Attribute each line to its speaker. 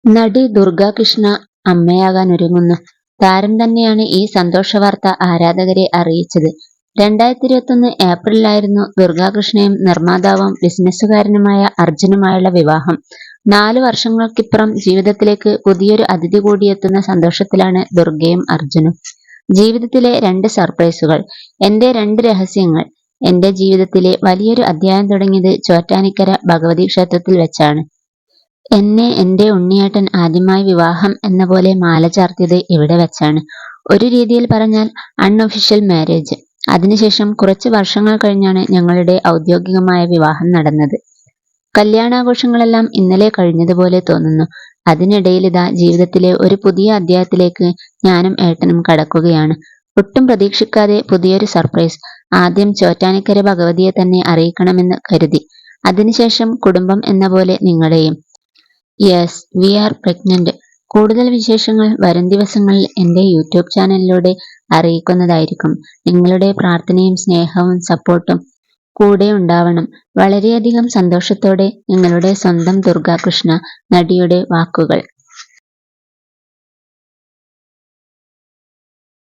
Speaker 1: നടി ദുർഗ കൃഷ്ണ അമ്മയാകാൻ ഒരുങ്ങുന്നു. താരം തന്നെയാണ് ഈ സന്തോഷവാർത്ത ആരാധകരെ അറിയിച്ചത്. 2021 ഏപ്രിലിലായിരുന്നു ദുർഗാകൃഷ്ണയും നിർമ്മാതാവും ബിസിനസ്സുകാരനുമായ അർജുനുമായുള്ള വിവാഹം. 4 വർഷങ്ങൾക്കിപ്പുറം ജീവിതത്തിലേക്ക് പുതിയൊരു അതിഥി കൂടിയെത്തുന്ന സന്തോഷത്തിലാണ് ദുർഗയും അർജുനും. ജീവിതത്തിലെ 2 സർപ്രൈസുകൾ. എന്റെ 2 രഹസ്യങ്ങൾ. എന്റെ ജീവിതത്തിലെ വലിയൊരു അധ്യായം തുടങ്ങിയത് ചോറ്റാനിക്കര ഭഗവതി ക്ഷേത്രത്തിൽ വെച്ചാണ്. എന്നെ എന്റെ ഉണ്ണിയേട്ടൻ ആദ്യമായി വിവാഹം എന്ന പോലെ മാല ചാർത്തിയത് ഇവിടെ വെച്ചാണ്. ഒരു രീതിയിൽ പറഞ്ഞാൽ അൺഒഫീഷ്യൽ മാരേജ്. അതിനുശേഷം കുറച്ച് വർഷങ്ങൾ കഴിഞ്ഞാണ് ഞങ്ങളുടെ ഔദ്യോഗികമായ വിവാഹം നടന്നത്. കല്യാണാഘോഷങ്ങളെല്ലാം ഇന്നലെ കഴിഞ്ഞതുപോലെ തോന്നുന്നു. അതിനിടയിലിതാ ജീവിതത്തിലെ ഒരു പുതിയ അധ്യായത്തിലേക്ക് ഞാനും ഏട്ടനും കടക്കുകയാണ്. ഒട്ടും പ്രതീക്ഷിക്കാതെ പുതിയൊരു സർപ്രൈസ്. ആദ്യം ചോറ്റാനിക്കര ഭഗവതിയെ തന്നെ അറിയിക്കണമെന്ന് കരുതി. അതിനുശേഷം കുടുംബം എന്ന പോലെ നിങ്ങളെയും. Yes, we are pregnant. കൂടുതൽ വിശേഷങ്ങൾ വരും ദിവസങ്ങളിൽ എന്റെ യൂട്യൂബ് ചാനലിലൂടെ അറിയിക്കുന്നതായിരിക്കും. നിങ്ങളുടെ പ്രാർത്ഥനയും സ്നേഹവും സപ്പോർട്ടും കൂടെ ഉണ്ടാവണം. വളരെയധികം സന്തോഷത്തോടെ നിങ്ങളുടെ സ്വന്തം ദുർഗ കൃഷ്ണ. നടിയുടെ വാക്കുകൾ.